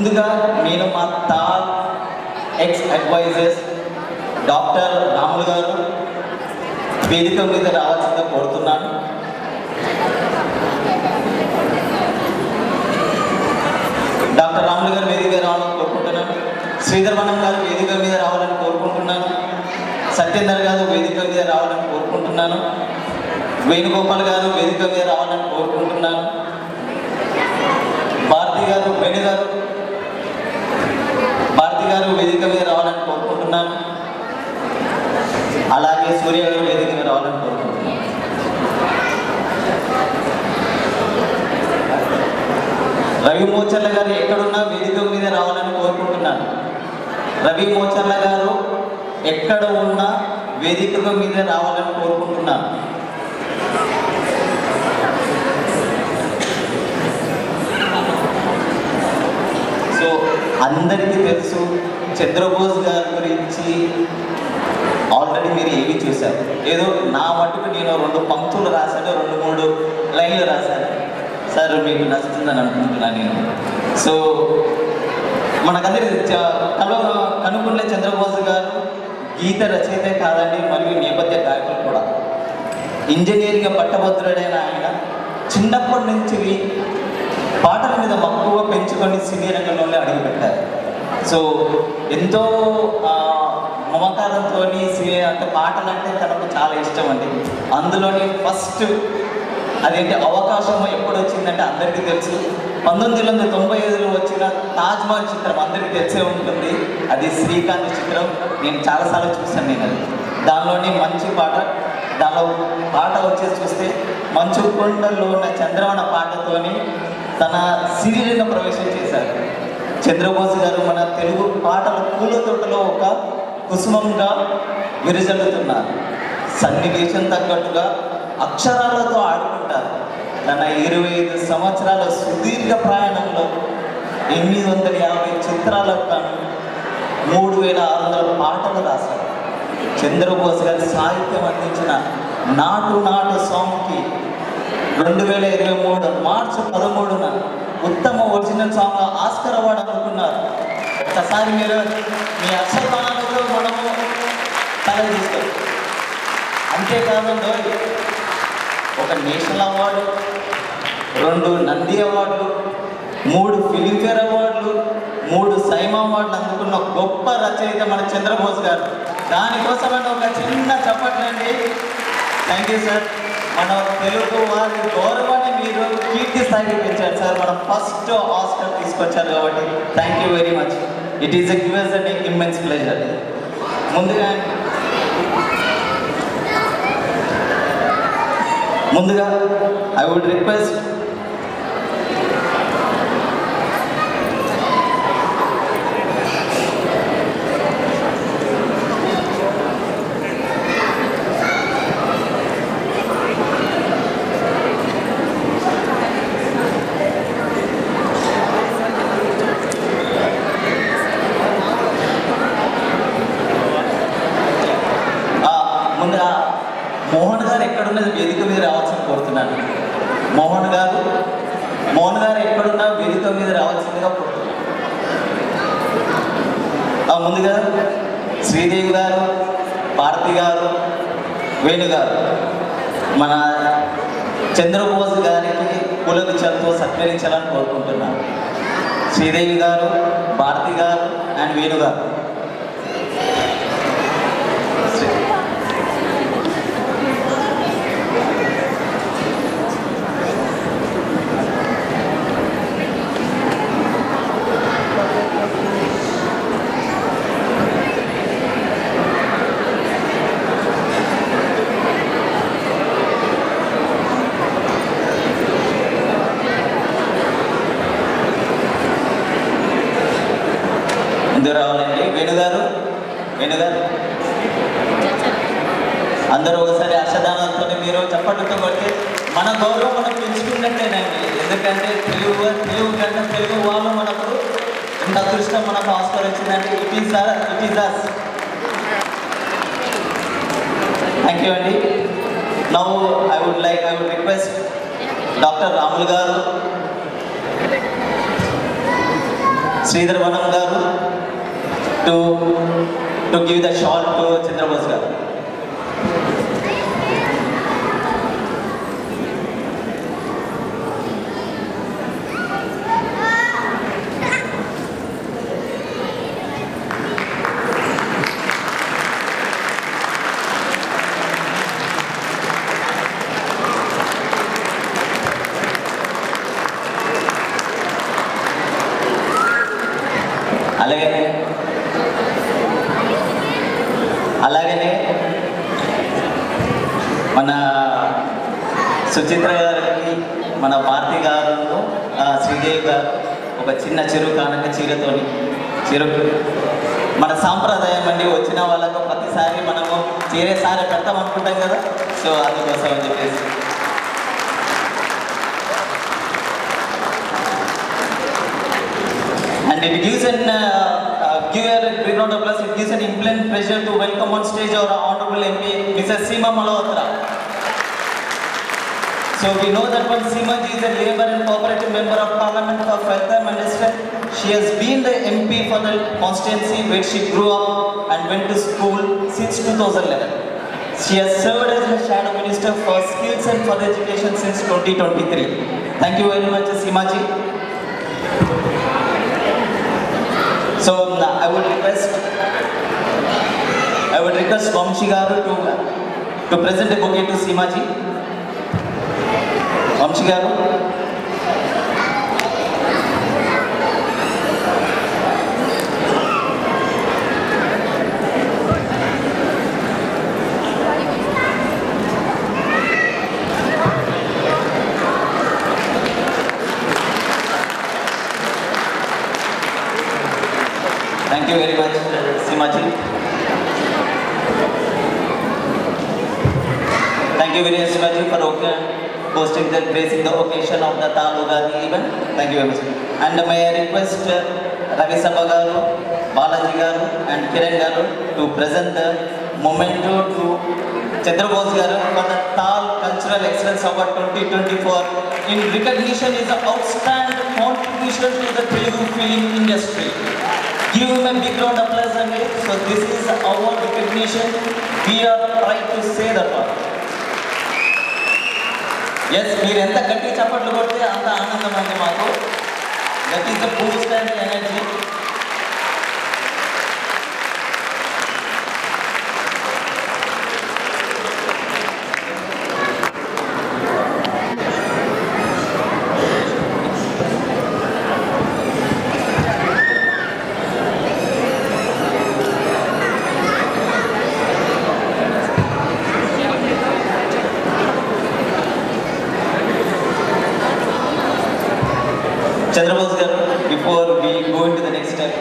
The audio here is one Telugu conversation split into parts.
ముందుగా నేను మా తాల్ ఎక్స్ అడ్వైజర్స్ డాక్టర్ రాములు గారు వేదిక మీద రావాల్సిందిగా కోరుతున్నాను. డాక్టర్ రాములు గారు వేదిక రావాలని కోరుకుంటున్నాను. శ్రీధర్వనం గారు వేదిక మీద రావాలని కోరుకుంటున్నాను. సత్యేందర్ గారు వేదిక మీద రావాలని కోరుకుంటున్నాను. వేణుగోపాల్ గారు వేదిక మీద రావాలని కోరుకుంటున్నాను. భారతి గారు వేదిక మీద రావాలని కోరుకుంటున్నాను. అలాగే సూర్య గారు వేదిక మీద రావాలని కోరుకుంటున్నాను. రవి మోచర్ల గారు ఎక్కడున్నా వేదిక మీద రావాలని కోరుకుంటున్నాను. రవి మోచర్ల గారు ఎక్కడ ఉన్నా వేదిక మీద రావాలని కోరుకుంటున్నాను. సో అందరికీ తెలుసు చంద్రబోస్ గారి గురించి ఆల్రెడీ మీరు ఏవి చూశారు. ఏదో నా మటుకు నేను 2 పంక్తులు రాశాను, 2-3 లైన్లు రాశాను. సార్ మీకు నచ్చుతుందని అనుకుంటున్నాను నేను. సో మనకందరికి కనుగొండే చంద్రబోస్ గారు గీత రచయితే కాదండి, మరియు నేపథ్య గాయకులు కూడా. ఇంజనీరింగ్ పట్టభద్రుడైన ఆయన చిన్నప్పటి నుంచి పాటల మీద మక్కువ పెంచుకొని సినీ రంగంలోనే అడుగుపెట్టారు. సో ఎంతో మమకారంతో అంటే పాటలు అంటే తనకు చాలా ఇష్టం అండి. అందులోని ఫస్ట్ అదేంటి అవకాశం ఎప్పుడు వచ్చిందంటే అందరికీ తెలుసు, 1995లో వచ్చిన తాజ్మహల్ చిత్రం అందరికీ తెలిసే ఉంటుంది. అది శ్రీకాంత్ చిత్రం. నేను చాలాసార్లు చూసాను నేను అది. దానిలోని మంచి పాట, దానిలో పాట వచ్చేసి చూస్తే మంచు కొండల్లో ఉన్న చంద్రవన పాటతోని తన సినీరంగ ప్రవేశం చేశారు. చంద్రబోస్ గారు మన తెలుగు పాటల పూల తోటలో ఒక కుసుమంగా విరజల్లుతున్నారు. సన్నివేశం తగ్గట్టుగా అక్షరాలతో ఆడుకుంటారు. తన 25 సంవత్సరాల సుదీర్ఘ ప్రయాణంలో 850 చిత్రాలకు 3600 పాటలు రాశారు. చంద్రబోస్ గారి సాహిత్యం అందించిన నాటు సాంగ్కి 2023 మార్చి 13న ఉత్తమ ఒరిజినల్ సాంగ్ ఆస్కర్ అవార్డు అందుకున్నారు. ఒక్కసారి మీరు మీ అక్షరమానాలతో మనము తలదీస్తాం. అంతేకాకుండా ఒక నేషనల్ అవార్డు, 2 నంది అవార్డులు, 3 ఫిలింఫేర్ అవార్డులు, 3 సైమా అవార్డులు అందుకున్న గొప్ప రచయిత మన చంద్రబోస్ గారు. దానికోసమైన ఒక చిన్న చప్పట్లండి. Thank you sir. మన తెలుగు వారి గౌరవాన్ని మీరు కీర్తి స్థాయికి పెంచారు సార్. మన ఫస్ట్ ఆస్కర్ తీసుకొచ్చారు కాబట్టి thank you very much. It is a gives and immense pleasure. ముందుగా ఐ వుడ్ రిక్వెస్ట్ మోహన్ గారు ఎక్కడున్నది వేదిక మీద రావాల్సిన కోరుతున్నాను. మోహన్ గారు ఎక్కడున్నా వేదిక మీద రావాల్సిందిగా కోరుతున్నాను. ముందుగా శ్రీదేవి గారు, భారతి గారు, వేణు గారు మన చంద్రబోస్ గారికి పులగుచ్చంతో సత్కరించాలని కోరుకుంటున్నాను. శ్రీదేవి గారు, భారతి గారు అండ్ వేణు గారు. రావాలండి. వేణుగారు అందరూ ఒకసారి అక్షదానంతో మీరు చప్పట్లతో కొట్టి మన గౌరవం మనం పెంచుకున్నట్టేనండి. ఎందుకంటే తెలుగు కంటే తెలుగు వాళ్ళు మనకు ఇంత అదృష్టం మనకు ఆస్కర్ వచ్చిందంటే it is us. Thank you అండి. Now I would request doctor Ramulu గారు Sridhar Vanam garu to give the shawl to Chandrabose garu. అలాగనే మన సుచిత్ర గారికి మన భారతి గారు శ్రీదేవి గారు ఒక చిన్న కానక చీరతోని మన సాంప్రదాయం అండి. వచ్చిన వాళ్ళకు ప్రతిసారి మనము చీరేసారి పెడతాం అనుకుంటాం కదా, సో అందుకోసం అని చెప్పేసి and it gives an give a big round of applause. It gives an immense pleasure to welcome on stage our honorable MP Mrs. Seema Malhotra. So we know that one Seema ji is a Labour and Cooperative Member of Parliament for Feltham and Western. She has been the MP for the constituency where she grew up and went to school since 2011. She has served as the Shadow Minister for Skills and Further Education since 2023. Thank you very much, Seema ji. So I would request Vamshi garu to present a bouquet to Seema ji. Vamshi garu. Thank you very much, Seema ji. Thank you very much, Seema ji, for hosting the gracing the occasion of the Tal Ugadi event. Thank you very much. And may I request Ravi Sabha garu, Balaji garu, and Kiran garu to present the memento to Chandrabose garu for the Tal Cultural Excellence Award 2024 in recognition is an outstanding contribution to the Telugu film industry. Give him a big round of applause again. So this is our recognition. We are trying to say that one. Yes, మీరు ఎంత గట్టి చప్పట్లు కొడితే అంత ఆనందం అండి మాకు. That is the boost and energy. Chandrabose garu, before we go into the next step,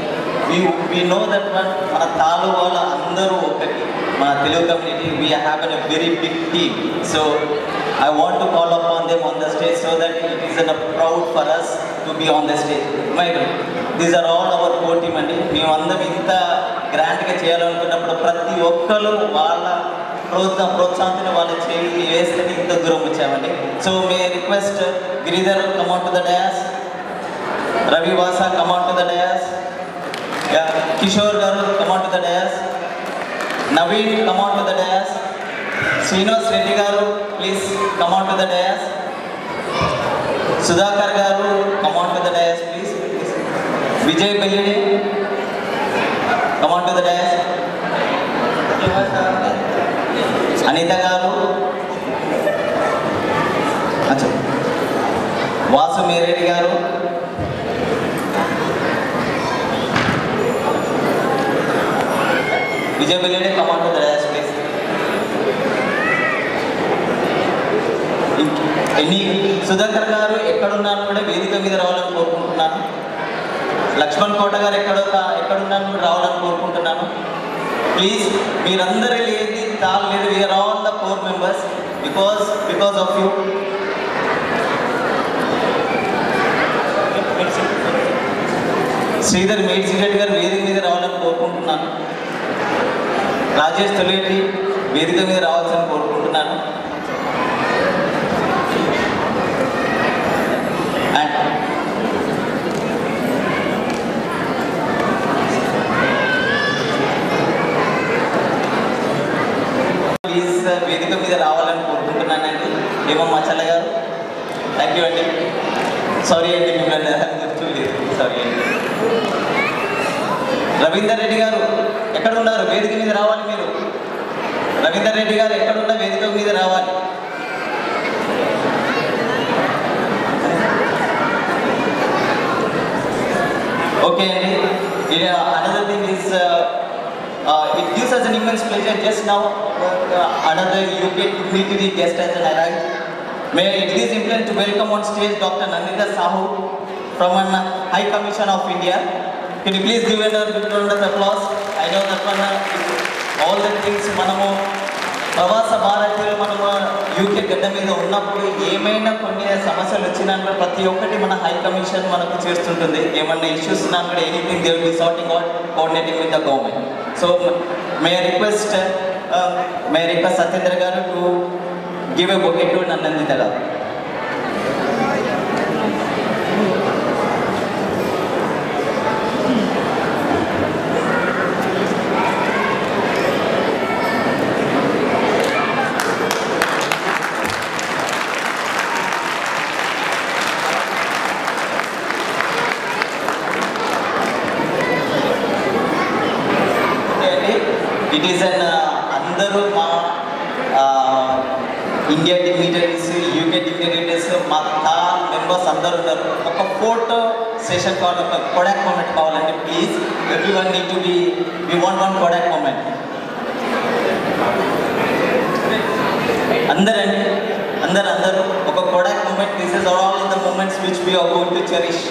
we know that మన తాలు వాళ్ళ అందరూ ఒకటి, మన Telugu community, we are having a very big team. So I want to call upon them on the stage so that it is a proud for us to be on the stage. My friend, these are all our core team అండి. మేమందరం ఇంత గ్రాండ్గా చేయాలనుకున్నప్పుడు ప్రతి ఒక్కరు వాళ్ళ ప్రోత్సాహంతో వాళ్ళు చేయి వేస్తేనే ఇంత దూరం వచ్చామండి. So may I request Giridhar come on to the dais. Ravi Vasa come on to the dais. Yeah, Kishore garu come on to the dais. Naveen come on to the dais. Srinivas Reddy garu please come on to the dais. Sudhakar garu come on to the dais please. Vijay Bellidi come on to the dais. Anita garu. Acha. Vasu Meredi garu. Vijay Bellidi come on to the dais please. Sudhakar garu ekkadunnanu kuda vedika meeda ravalani korukuntunnanu. Lakshman Kota garu ekkadunnanu kuda ravalani korukuntunnanu. Please meerandaru ledi taal ledu, we are all the core members because of you. Sridhar Medsireddy garu vedika meeda ravalani korukuntunnanu. Rajesh తొలేటి వేదిక మీద రావాల్సిన కోరుకుంటున్నాను. ప్లీజ్ వేదిక మీద రావాలని కోరుకుంటున్నానండి. ఏమమ్మా చల్ల గారు? థ్యాంక్ యూ అండి. సారీ అండి, మిమ్మల్ని గుర్తులేదు, సారీ అండి. రవీందర్ రెడ్డి గారు ఎక్కడ ఉన్నారు? వేదిక మీద రావాలి మీరు. రవీందర్ రెడ్డి గారు ఎక్కడున్నా వేదిక మీద రావాలి. ఓకే అండి. Another thing is it gives us an immense pleasure just now another UK dignitary guest has arrived. May it is important to welcome on stage Dr. Nandita Sahu from an High Commission of India. Can you please give a big round of applause? I know that one all the things మనము ప్రవాస భారతీయులు మనము యూకే గడ్డ మీద ఉన్నప్పుడు ఏమైనా కొన్ని సమస్యలు వచ్చినాక ప్రతి ఒక్కటి మన హై కమిషన్ మనకు చేస్తుంటుంది. ఏమన్నా ఇష్యూస్ ఉన్నా కూడా anything they will be sorting out, coordinating with the government. So may request Satyendra గారు to give a bouquet to Nanditha గారు. ఇట్ ఈస్ అన్ అందరూ మా ఇండియా డిగ్నిటరీస్, యూకే డిగ్నిటరీస్, మా మెంబర్స్ అందరూ ఉన్నారు. ఒక ఫోటో సెషన్ కావాలి, ఒక కొడాక్ మూమెంట్ కావాలండి please. Everyone need to be, we want one Kodak moment. అందరూ ఒక Kodak moment. This is all the moments which we are going to cherish.